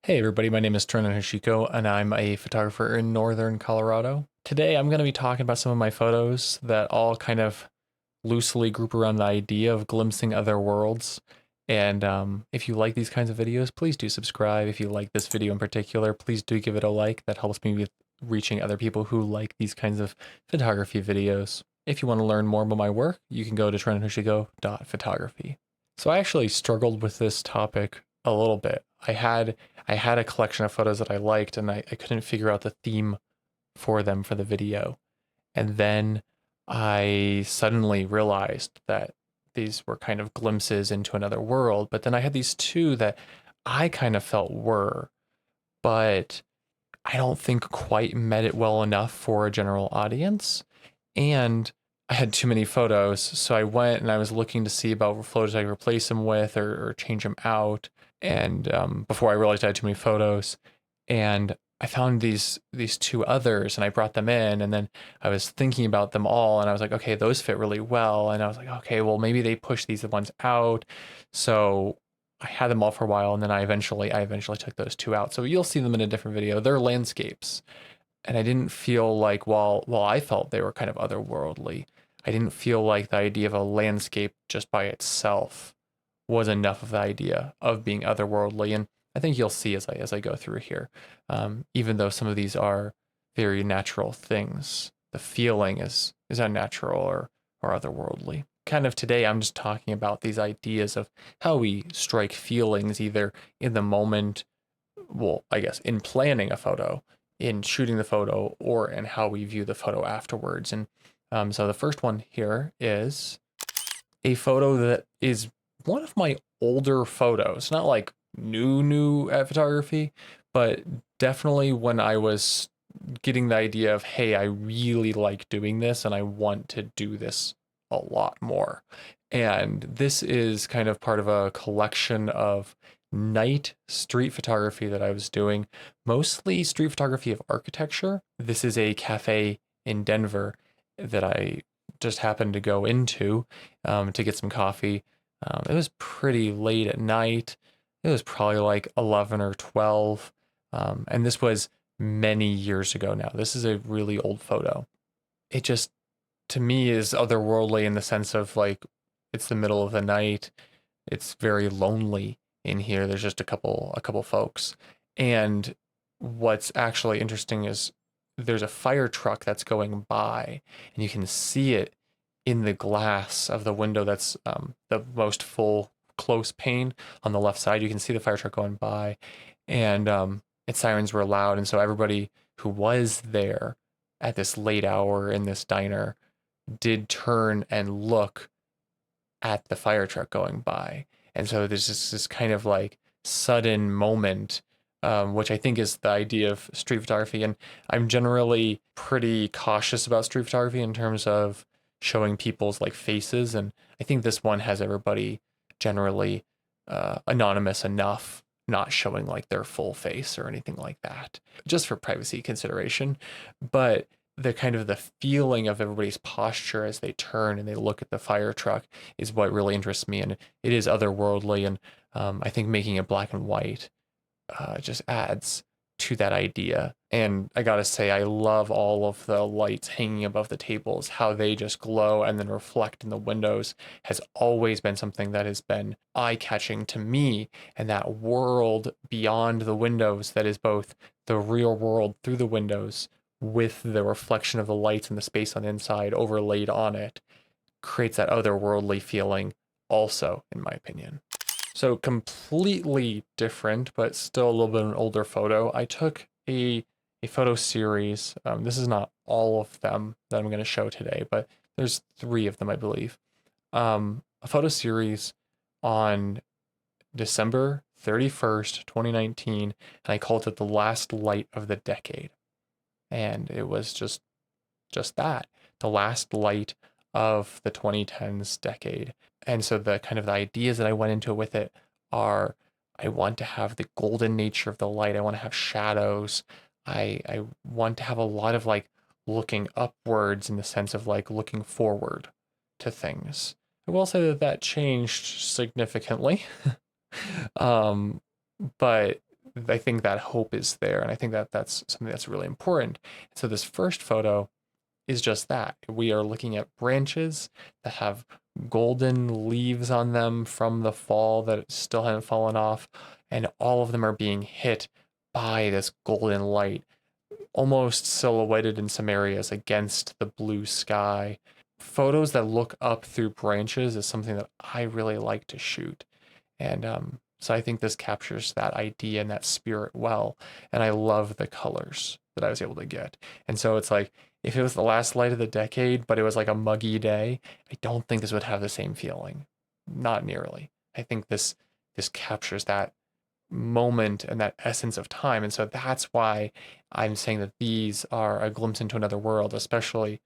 Hey everybody, my name is Trenton Hoshiko, and I'm a photographer in northern Colorado. Today I'm going to be talking about some of my photos that all kind of loosely group around the idea of glimpsing other worlds. And if you like these kinds of videos, please do subscribe. If you like this video in particular, please do give it a like. That helps me with reaching other people who like these kinds of photography videos. If you want to learn more about my work, you can go to trentonhoshiko.photography. So I actually struggled with this topic a little bit. I had a collection of photos that I liked, and I couldn't figure out the theme for them for the video. And then I suddenly realized that these were kind of glimpses into another world. But then I had these two that I kind of felt were, but I don't think quite met it well enough for a general audience. And I had too many photos, so I went and I was looking to see about photos I could replace them with or change them out. And before I realized I had too many photos, and I found these two others, and I brought them in, and then I was thinking about them all, and I was like, okay, those fit really well, and I was like, okay, well maybe they push these ones out, so I had them all for a while, and then I eventually took those two out. So you'll see them in a different video. They're landscapes, and I didn't feel like while I felt they were kind of otherworldly, I didn't feel like the idea of a landscape just by itself was enough of the idea of being otherworldly. And I think you'll see as I go through here, even though some of these are very natural things, the feeling is unnatural or otherworldly. Kind of today, I'm just talking about these ideas of how we strike feelings either in the moment, well, I guess in planning a photo, in shooting the photo, or in how we view the photo afterwards. And so the first one here is a photo that is one of my older photos, not like new at photography, but definitely when I was getting the idea of, hey, I really like doing this and I want to do this a lot more. And this is kind of part of a collection of night street photography that I was doing, mostly street photography of architecture. This is a cafe in Denver that I just happened to go into to get some coffee. It was pretty late at night. It was probably like 11 or 12. And this was many years ago now. This is a really old photo. It just, to me, is otherworldly in the sense of like it's the middle of the night. It's very lonely in here. There's just a couple folks. And what's actually interesting is there's a fire truck that's going by, and you can see it in the glass of the window that's the most full close pane on the left side. You can see the fire truck going by, and its sirens were loud, and so everybody who was there at this late hour in this diner did turn and look at the fire truck going by. And so there's just this kind of like sudden moment, which I think is the idea of street photography. And I'm generally pretty cautious about street photography in terms of showing people's like faces. And I think this one has everybody generally anonymous enough, not showing like their full face or anything like that, just for privacy consideration. But the kind of the feeling of everybody's posture as they turn and they look at the fire truck is what really interests me, and it is otherworldly. And I think making it black and white just adds to that idea. And I gotta say, I love all of the lights hanging above the tables, how they just glow and then reflect in the windows has always been something that has been eye-catching to me. And that world beyond the windows that is both the real world through the windows with the reflection of the lights and the space on the inside overlaid on it creates that otherworldly feeling also, in my opinion. So completely different, but still a little bit of an older photo. I took a photo series. This is not all of them that I'm going to show today, but there's three of them, I believe. A photo series on December 31st, 2019, and I called it The Last Light of the Decade. And it was just that, the last light of the 2010s decade. And so the kind of the ideas that I went into with it are, I want to have the golden nature of the light. I want to have shadows. I want to have a lot of like looking upwards in the sense of like looking forward to things. I will say that that changed significantly. um, but I think that hope is there, and I think that that's something that's really important. So this first photo is just that. We are looking at branches that have golden leaves on them from the fall that still haven't fallen off, and all of them are being hit by this golden light, almost silhouetted in some areas against the blue sky. Photos that look up through branches is something that I really like to shoot. And so I think this captures that idea and that spirit well. And I love the colors that I was able to get. And so it's like, if it was the last light of the decade, but it was like a muggy day, I don't think this would have the same feeling. Not nearly. I think this captures that moment and that essence of time. And so that's why I'm saying that these are a glimpse into another world, especially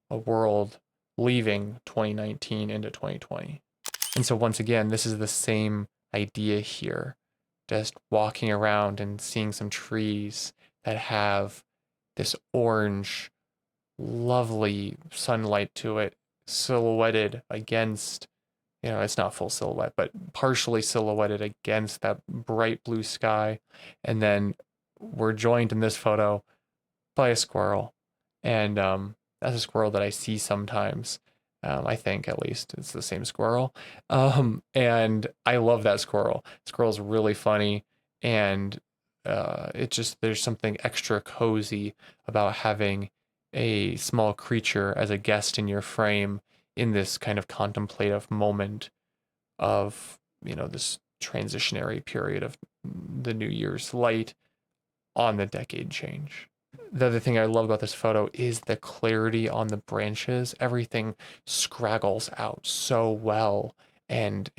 a world leaving 2019 into 2020. And so once again, this is the same idea here. Just walking around and seeing some trees that have this orange, lovely sunlight to it, silhouetted against, it's not full silhouette, but partially silhouetted against that bright blue sky. And then we're joined in this photo by a squirrel. And that's a squirrel that I see sometimes. I think at least it's the same squirrel. And I love that squirrel. Squirrel's really funny. And there's something extra cozy about having a small creature as a guest in your frame in this kind of contemplative moment of, this transitionary period of the New Year's light on the decade change. The other thing I love about this photo is the clarity on the branches. Everything scraggles out so well and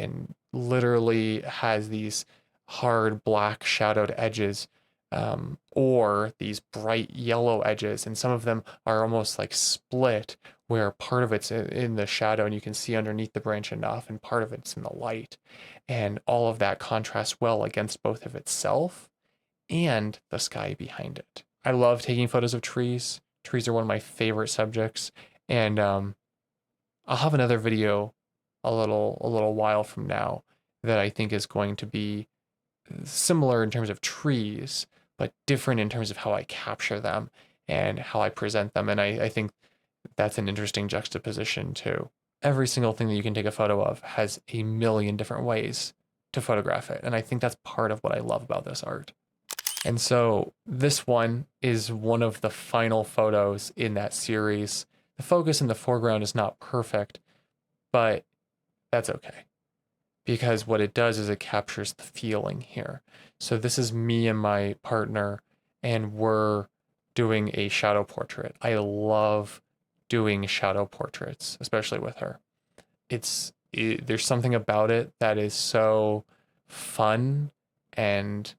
literally has these hard black shadowed edges, or these bright yellow edges, and some of them are almost like split, where part of it's in the shadow and you can see underneath the branch enough, and part of it's in the light. And all of that contrasts well against both of itself and the sky behind it. I love taking photos of trees. Trees are one of my favorite subjects, and I'll have another video a little while from now that I think is going to be similar in terms of trees, but different in terms of how I capture them and how I present them. And I think that's an interesting juxtaposition too. Every single thing that you can take a photo of has a million different ways to photograph it. And I think that's part of what I love about this art. And so this one is one of the final photos in that series. The focus in the foreground is not perfect, but that's okay, because what it does is it captures the feeling here. So this is me and my partner, and we're doing a shadow portrait. I love doing shadow portraits, especially with her. There's something about it that is so fun and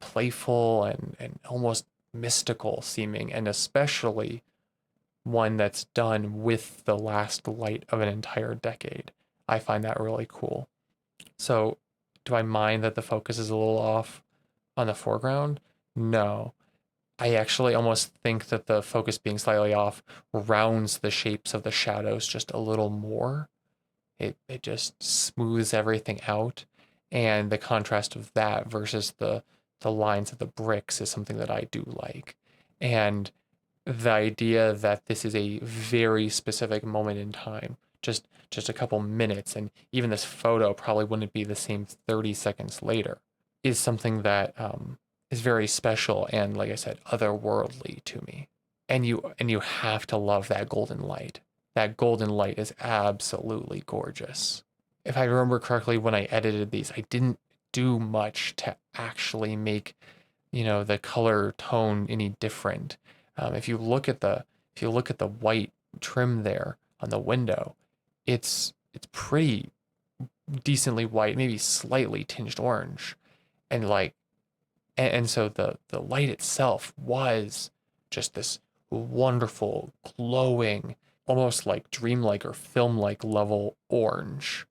playful and almost mystical seeming, and especially one that's done with the last light of an entire decade. I find that really cool. So, do I mind that the focus is a little off on the foreground? No. I actually almost think that the focus being slightly off rounds the shapes of the shadows just a little more. It just smooths everything out. And the contrast of that versus the lines of the bricks is something that I do like. And the idea that this is a very specific moment in time, just a couple minutes, and even this photo probably wouldn't be the same 30 seconds later, is something that is very special and, like I said, otherworldly to me. And you have to love that golden light. That golden light is absolutely gorgeous. If I remember correctly, when I edited these, I didn't do much to actually make, the color tone any different. If you look at the white trim there on the window, it's pretty decently white, maybe slightly tinged orange, and so the light itself was just this wonderful, glowing, almost like dreamlike or film-like level orange.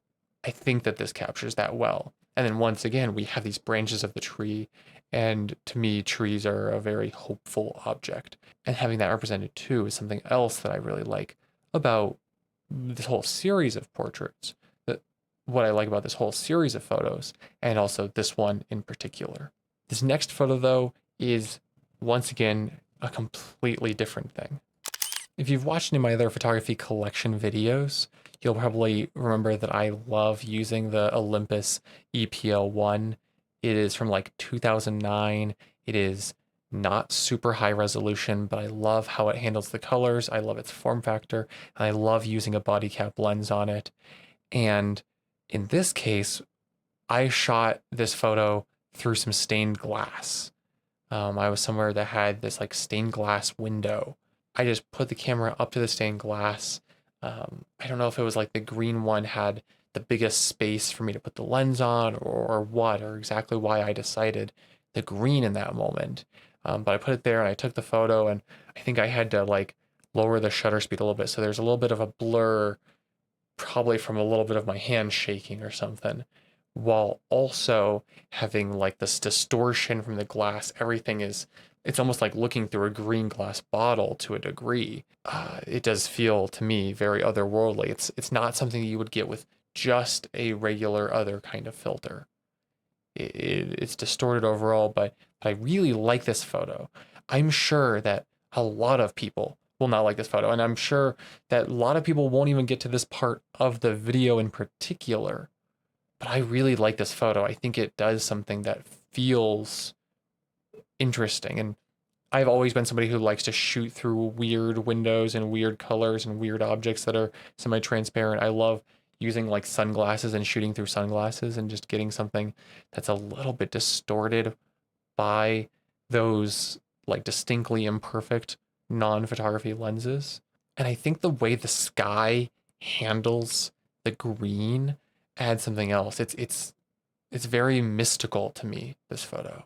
I think that this captures that well. And then once again, we have these branches of the tree, and to me, trees are a very hopeful object. And having that represented too is something else that I really like about this whole series of portraits. What I like about this whole series of photos, and also this one in particular. This next photo though is once again a completely different thing. If you've watched any of my other photography collection videos, you'll probably remember that I love using the Olympus EPL1. It is from like 2009. It is not super high resolution, but I love how it handles the colors. I love its form factor, and I love using a body cap lens on it. And in this case, I shot this photo through some stained glass. I was somewhere that had this like stained glass window. I just put the camera up to the stained glass. I don't know if it was like the green one had the biggest space for me to put the lens on or what, or exactly why I decided the green in that moment. But I put it there and I took the photo, and I think I had to like lower the shutter speed a little bit. So there's a little bit of a blur, probably from a little bit of my hand shaking or something, while also having like this distortion from the glass. Everything is, it's almost like looking through a green glass bottle to a degree. It does feel to me very otherworldly. It's not something you would get with just a regular other kind of filter. It's distorted overall, but I really like this photo. I'm sure that a lot of people will not like this photo, and I'm sure that a lot of people won't even get to this part of the video in particular. But I really like this photo. I think it does something that feels interesting. And I've always been somebody who likes to shoot through weird windows and weird colors and weird objects that are semi-transparent. I love using like sunglasses and shooting through sunglasses and just getting something that's a little bit distorted by those like distinctly imperfect non-photography lenses. And I think the way the sky handles the green adds something else. It's very mystical to me, this photo.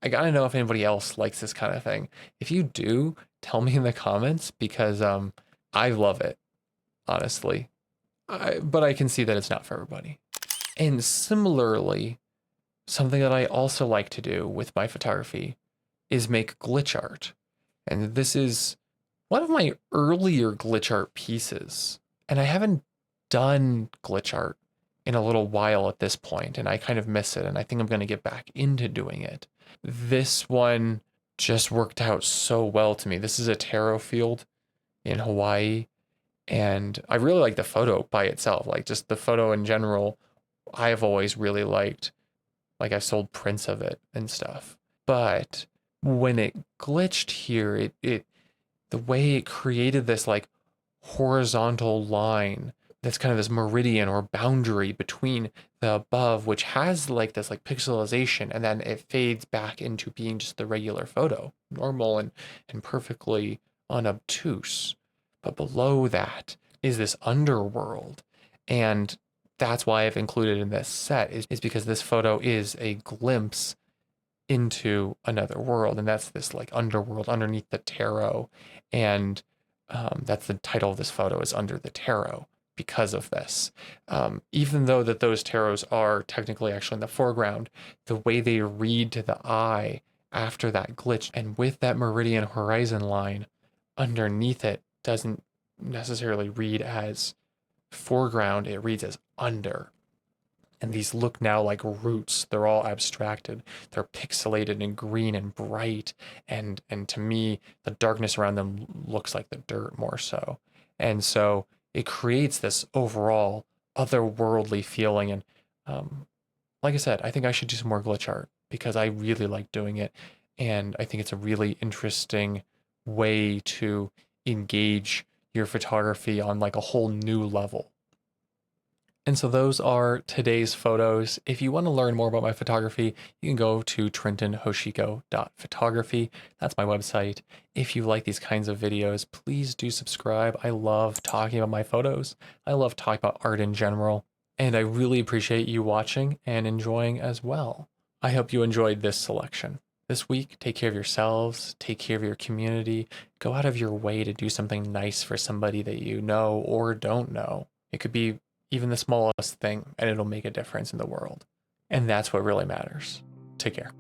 I gotta know if anybody else likes this kind of thing. If you do, tell me in the comments, because I love it, honestly. But I can see that it's not for everybody. And similarly, something that I also like to do with my photography is make glitch art. And this is one of my earlier glitch art pieces. And I haven't done glitch art in a little while at this point, and I kind of miss it, and I think I'm going to get back into doing it. This one just worked out so well to me. This is a taro field in Hawaii, and I really like the photo by itself. Like just the photo in general, I've always really liked. Like I sold prints of it and stuff. But when it glitched here, it the way it created this like horizontal line that's kind of this meridian or boundary between the above, which has like this like pixelization, and then it fades back into being just the regular photo, normal and perfectly unobtuse. But below that is this underworld. And that's why I've included in this set is because this photo is a glimpse into another world. And that's this like underworld underneath the taro. And that's the title of this photo, is Under the Taro, because of this. Even though that those taros are technically actually in the foreground, the way they read to the eye after that glitch and with that meridian horizon line underneath it doesn't necessarily read as foreground, it reads as under. And these look now like roots. They're all abstracted. They're pixelated and green and bright. And to me, the darkness around them looks like the dirt more so. And so it creates this overall otherworldly feeling. And like I said, I think I should do some more glitch art because I really like doing it. And I think it's a really interesting way to engage your photography on like a whole new level. And so those are today's photos. If you want to learn more about my photography, you can go to trentonhoshiko.photography. That's my website. If you like these kinds of videos, please do subscribe. I love talking about my photos. I love talking about art in general. And I really appreciate you watching and enjoying as well. I hope you enjoyed this selection. This week, take care of yourselves, take care of your community, go out of your way to do something nice for somebody that you know or don't know. It could be even the smallest thing, and it'll make a difference in the world. And that's what really matters. Take care.